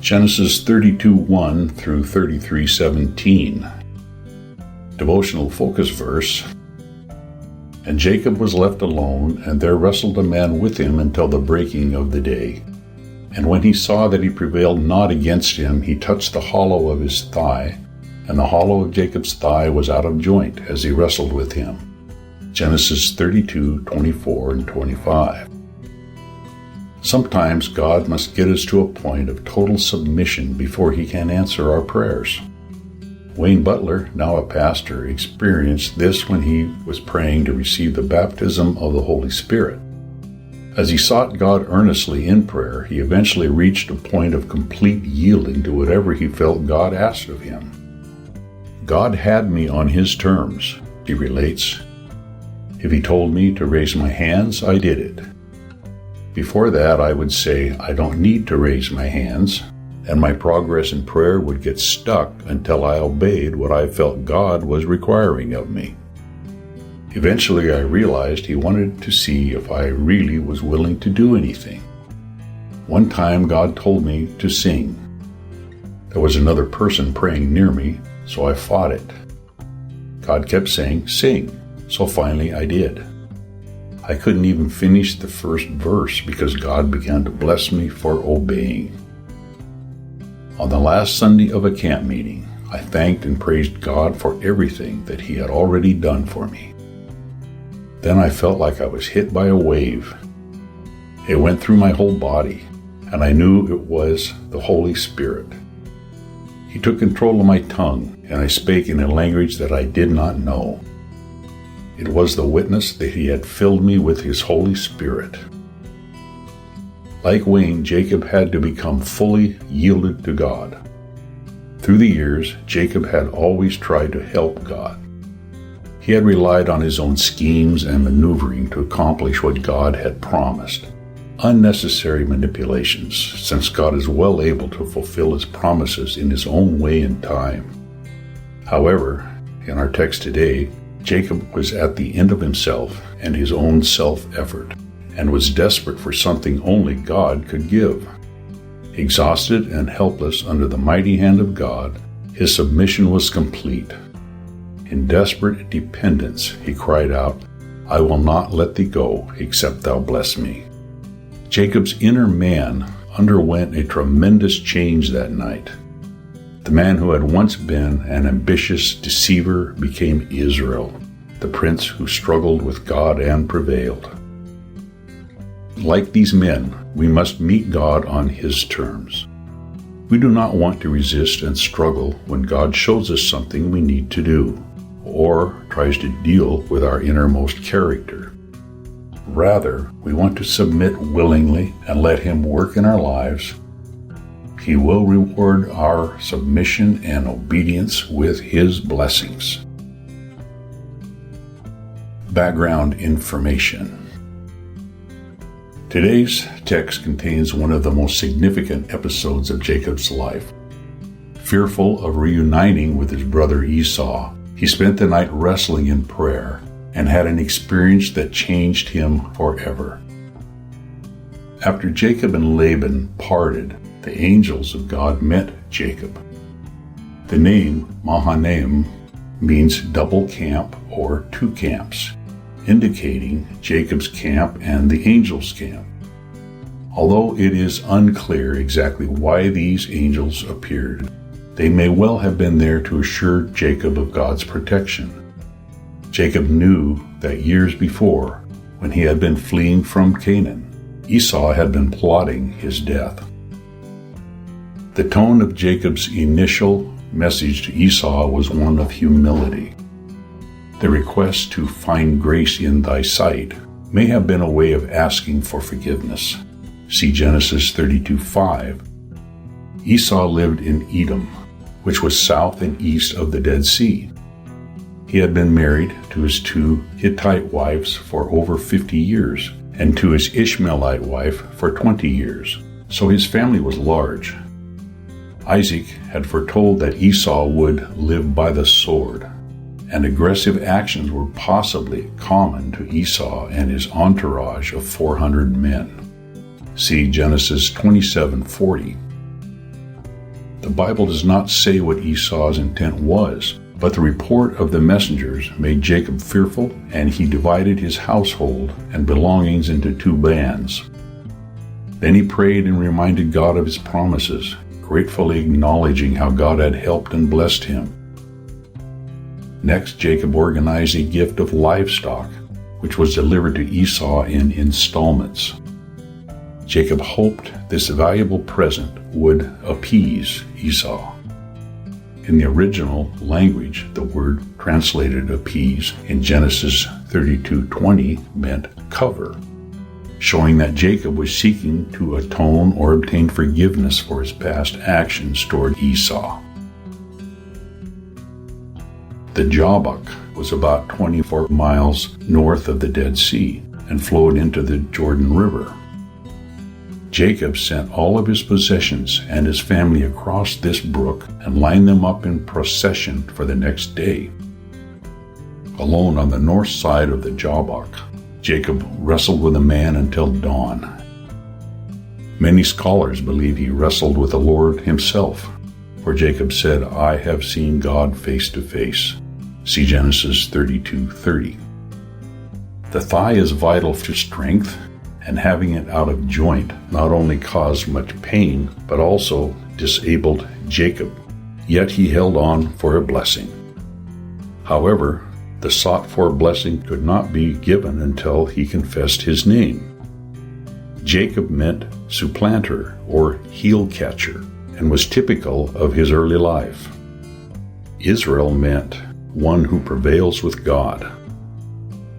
Genesis 32:1 through 33:17. Devotional focus verse. And Jacob was left alone, and there wrestled a man with him until the breaking of the day. And when he saw that he prevailed not against him, he touched the hollow of his thigh, and the hollow of Jacob's thigh was out of joint as he wrestled with him. Genesis 32:24 and 25. Sometimes God must get us to a point of total submission before He can answer our prayers. Wayne Butler, now a pastor, experienced this when he was praying to receive the baptism of the Holy Spirit. As he sought God earnestly in prayer, he eventually reached a point of complete yielding to whatever he felt God asked of him. God had me on His terms, he relates. If He told me to raise my hands, I did it. Before that, I would say, I don't need to raise my hands, and my progress in prayer would get stuck until I obeyed what I felt God was requiring of me. Eventually, I realized He wanted to see if I really was willing to do anything. One time, God told me to sing. There was another person praying near me, so I fought it. God kept saying, sing, so finally I did. I couldn't even finish the first verse because God began to bless me for obeying. On the last Sunday of a camp meeting, I thanked and praised God for everything that He had already done for me. Then I felt like I was hit by a wave. It went through my whole body, and I knew it was the Holy Spirit. He took control of my tongue, and I spake in a language that I did not know. It was the witness that He had filled me with His Holy Spirit. Like Wayne, Jacob had to become fully yielded to God. Through the years, Jacob had always tried to help God. He had relied on his own schemes and maneuvering to accomplish what God had promised. Unnecessary manipulations, since God is well able to fulfill His promises in His own way and time. However, in our text today, Jacob was at the end of himself and his own self-effort, and was desperate for something only God could give. Exhausted and helpless under the mighty hand of God, his submission was complete. In desperate dependence, he cried out, I will not let thee go, except thou bless me. Jacob's inner man underwent a tremendous change that night. The man who had once been an ambitious deceiver became Israel, the prince who struggled with God and prevailed. Like these men, we must meet God on His terms. We do not want to resist and struggle when God shows us something we need to do, or tries to deal with our innermost character. Rather, we want to submit willingly and let Him work in our lives. He will reward our submission and obedience with His blessings. Background information. Today's text contains one of the most significant episodes of Jacob's life. Fearful of reuniting with his brother Esau, he spent the night wrestling in prayer and had an experience that changed him forever. After Jacob and Laban parted, the angels of God met Jacob. The name Mahanaim means double camp or two camps, indicating Jacob's camp and the angels' camp. Although it is unclear exactly why these angels appeared, they may well have been there to assure Jacob of God's protection. Jacob knew that years before, when he had been fleeing from Canaan, Esau had been plotting his death. The tone of Jacob's initial message to Esau was one of humility. The request to find grace in thy sight may have been a way of asking for forgiveness. See Genesis 32:5. Esau lived in Edom, which was south and east of the Dead Sea. He had been married to his two Hittite wives for over 50 years and to his Ishmaelite wife for 20 years, so his family was large. Isaac had foretold that Esau would live by the sword, and aggressive actions were possibly common to Esau and his entourage of 400 men. See Genesis 27:40. The Bible does not say what Esau's intent was, but the report of the messengers made Jacob fearful, and he divided his household and belongings into 2 bands. Then he prayed and reminded God of his promises, gratefully acknowledging how God had helped and blessed him. Next, Jacob organized a gift of livestock, which was delivered to Esau in installments. Jacob hoped this valuable present would appease Esau. In the original language, the word translated appease in Genesis 32:20 meant cover, showing that Jacob was seeking to atone or obtain forgiveness for his past actions toward Esau. The Jabbok was about 24 miles north of the Dead Sea and flowed into the Jordan River. Jacob sent all of his possessions and his family across this brook and lined them up in procession for the next day. Alone on the north side of the Jabbok, Jacob wrestled with a man until dawn. Many scholars believe he wrestled with the Lord himself, for Jacob said, "I have seen God face to face." See Genesis 32:30. The thigh is vital to strength, and having it out of joint not only caused much pain, but also disabled Jacob. Yet he held on for a blessing. However, the sought-for blessing could not be given until he confessed his name. Jacob meant supplanter or heel catcher, and was typical of his early life. Israel meant one who prevails with God.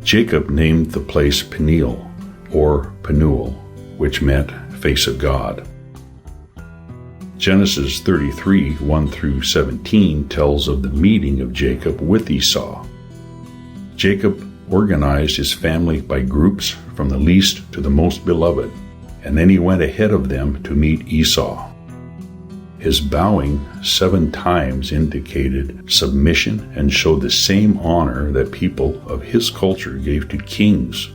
Jacob named the place Peniel, or Penuel, which meant face of God. Genesis 33, 1-17 tells of the meeting of Jacob with Esau. Jacob organized his family by groups from the least to the most beloved, and then he went ahead of them to meet Esau. His bowing 7 times indicated submission and showed the same honor that people of his culture gave to kings.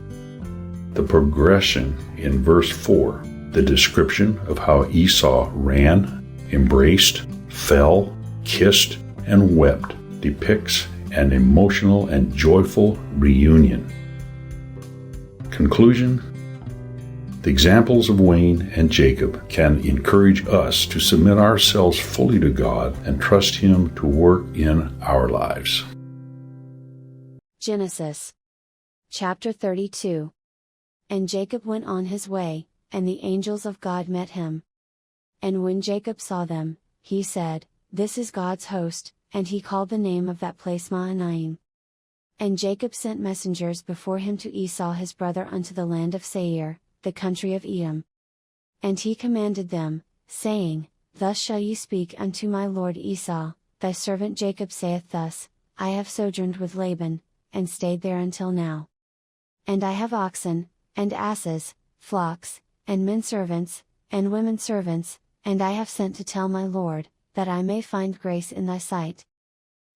The progression in verse 4, the description of how Esau ran, embraced, fell, kissed, and wept, depicts an emotional and joyful reunion. Conclusion: the examples of Wayne and Jacob can encourage us to submit ourselves fully to God and trust Him to work in our lives. Genesis chapter 32. And Jacob went on his way, and the angels of God met him. And when Jacob saw them, he said, "This is God's host," and he called the name of that place Mahanaim. And Jacob sent messengers before him to Esau his brother unto the land of Seir, the country of Edom. And he commanded them, saying, "Thus shall ye speak unto my lord Esau, thy servant Jacob saith thus, I have sojourned with Laban, and stayed there until now. And I have oxen, and asses, flocks, and men servants, and women servants, and I have sent to tell my lord, that I may find grace in thy sight."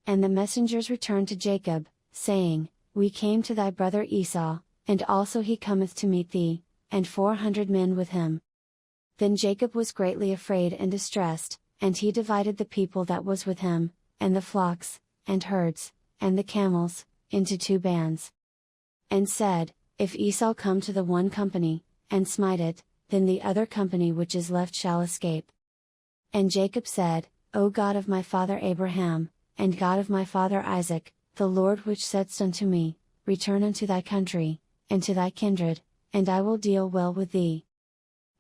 And the messengers returned to Jacob, saying, "We came to thy brother Esau, and also he cometh to meet thee, and 400 men with him." Then Jacob was greatly afraid and distressed, and he divided the people that was with him, and the flocks, and herds, and the camels, into 2 bands. And said, "If Esau come to the one company, and smite it, then the other company which is left shall escape." And Jacob said, "O God of my father Abraham, and God of my father Isaac, the Lord which saidst unto me, Return unto thy country, and to thy kindred, and I will deal well with thee.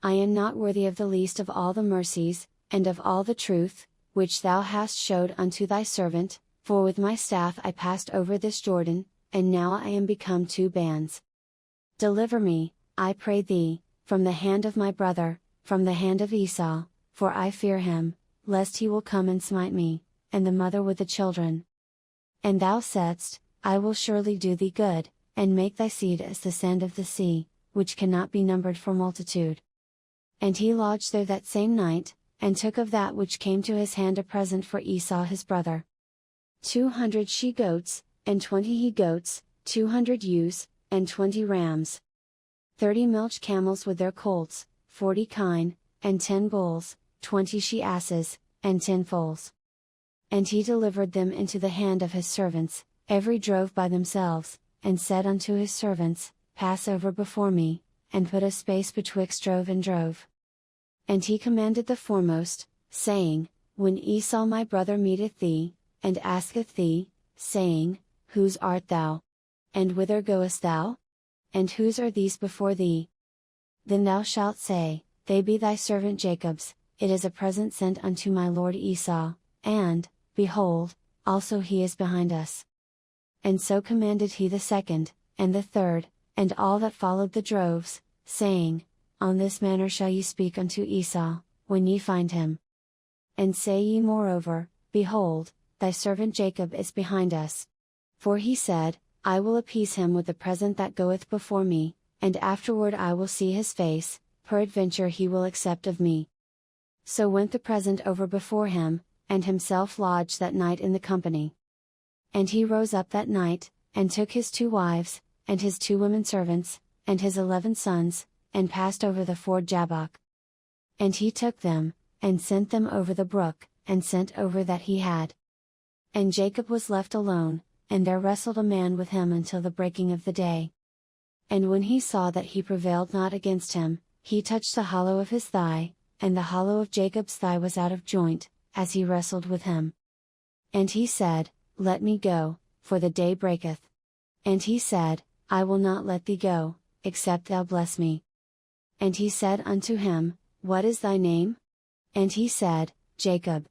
I am not worthy of the least of all the mercies, and of all the truth, which thou hast showed unto thy servant, for with my staff I passed over this Jordan, and now I am become 2 bands. Deliver me, I pray thee, from the hand of my brother, from the hand of Esau, for I fear him, lest he will come and smite me, and the mother with the children. And thou saidst, I will surely do thee good, and make thy seed as the sand of the sea, which cannot be numbered for multitude." And he lodged there that same night, and took of that which came to his hand a present for Esau his brother. 200 she-goats, and 20 he-goats, 200 ewes, and 20 rams. 30 milch camels with their colts, 40 kine, and 10 bulls, 20 she-asses, and 10 foals. And he delivered them into the hand of his servants, every drove by themselves, and said unto his servants, Pass over before me, and put a space betwixt drove and drove. And he commanded the foremost, saying, When Esau my brother meeteth thee, and asketh thee, saying, Whose art thou? And whither goest thou? And whose are these before thee? Then thou shalt say, They be thy servant Jacob's, it is a present sent unto my lord Esau, and, behold, also he is behind us. And so commanded he the second, and the third, and all that followed the droves, saying, On this manner shall ye speak unto Esau, when ye find him. And say ye moreover, Behold, thy servant Jacob is behind us. For he said, I will appease him with the present that goeth before me, and afterward I will see his face, peradventure he will accept of me. So went the present over before him, and himself lodged that night in the company. And he rose up that night, and took his 2 wives, and his 2 women servants, and his 11 sons, and passed over the ford Jabbok. And he took them, and sent them over the brook, and sent over that he had. And Jacob was left alone, and there wrestled a man with him until the breaking of the day. And when he saw that he prevailed not against him, he touched the hollow of his thigh, and the hollow of Jacob's thigh was out of joint, as he wrestled with him. And he said, Let me go, for the day breaketh. And he said, I will not let thee go, except thou bless me. And he said unto him, What is thy name? And he said, Jacob.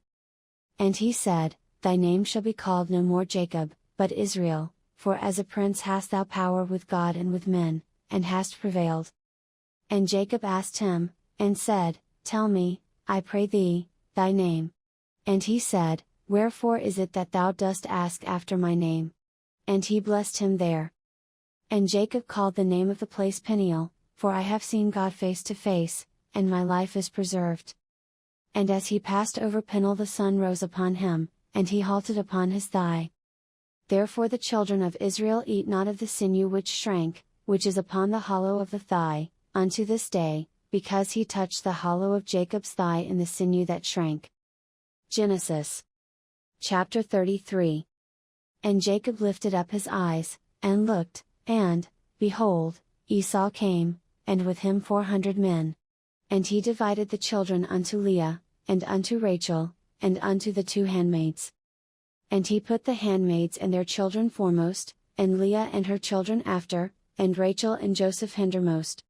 And he said, Thy name shall be called no more Jacob, but Israel, for as a prince hast thou power with God and with men, and hast prevailed. And Jacob asked him, and said, Tell me, I pray thee, thy name. And he said, Wherefore is it that thou dost ask after my name? And he blessed him there. And Jacob called the name of the place Peniel, for I have seen God face to face, and my life is preserved. And as he passed over Peniel the sun rose upon him, and he halted upon his thigh. Therefore the children of Israel eat not of the sinew which shrank, which is upon the hollow of the thigh, unto this day, because he touched the hollow of Jacob's thigh in the sinew that shrank. Genesis chapter 33. And Jacob lifted up his eyes, and looked, and, behold, Esau came, and with him 400 men. And he divided the children unto Leah, and unto Rachel, and unto the 2 handmaids. And he put the handmaids and their children foremost, and Leah and her children after, and Rachel and Joseph hindermost.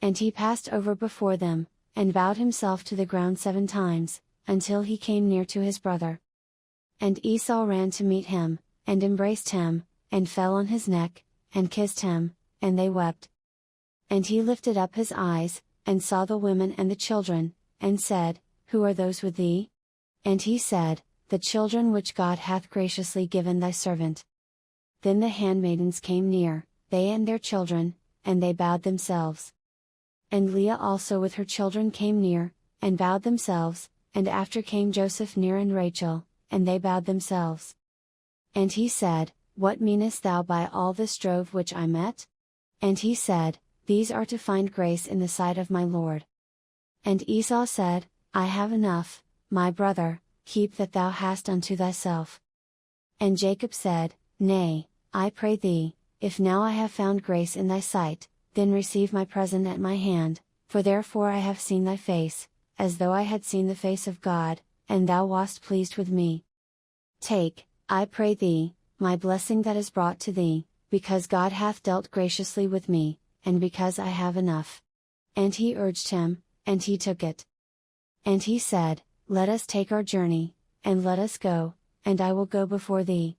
And he passed over before them, and bowed himself to the ground 7 times, until he came near to his brother. And Esau ran to meet him, and embraced him, and fell on his neck, and kissed him, and they wept. And he lifted up his eyes, and saw the women and the children, and said, Who are those with thee? And he said, The children which God hath graciously given thy servant. Then the handmaidens came near, they and their children, and they bowed themselves. And Leah also with her children came near, and bowed themselves, and after came Joseph near and Rachel, and they bowed themselves. And he said, What meanest thou by all this drove which I met? And he said, These are to find grace in the sight of my Lord. And Esau said, I have enough, my brother, keep that thou hast unto thyself. And Jacob said, Nay, I pray thee, if now I have found grace in thy sight, then receive my present at my hand, for therefore I have seen thy face, as though I had seen the face of God, and thou wast pleased with me. Take, I pray thee, my blessing that is brought to thee, because God hath dealt graciously with me, and because I have enough. And he urged him, and he took it. And he said, Let us take our journey, and let us go, and I will go before thee.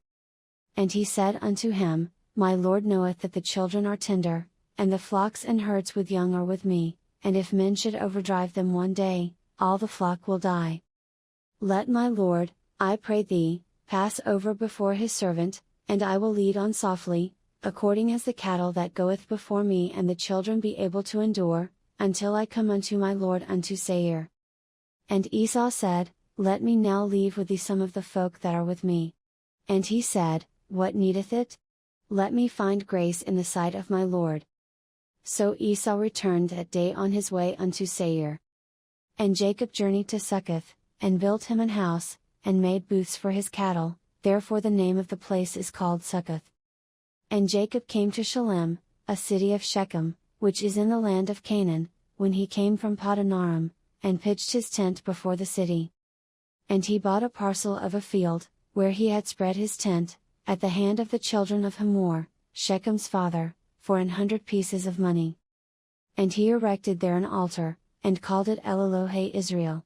And he said unto him, My Lord knoweth that the children are tender, and the flocks and herds with young are with me, and if men should overdrive them one day, all the flock will die. Let my Lord, I pray thee, pass over before his servant, and I will lead on softly, according as the cattle that goeth before me and the children be able to endure, until I come unto my Lord unto Seir. And Esau said, Let me now leave with thee some of the folk that are with me. And he said, What needeth it? Let me find grace in the sight of my Lord. So Esau returned that day on his way unto Seir. And Jacob journeyed to Succoth, and built him an house, and made booths for his cattle, therefore the name of the place is called Succoth. And Jacob came to Shalem, a city of Shechem, which is in the land of Canaan, when he came from Padanaram, and pitched his tent before the city. And he bought a parcel of a field, where he had spread his tent, at the hand of the children of Hamor, Shechem's father, for 100 pieces of money. And he erected there an altar, and called it El Elohe Israel.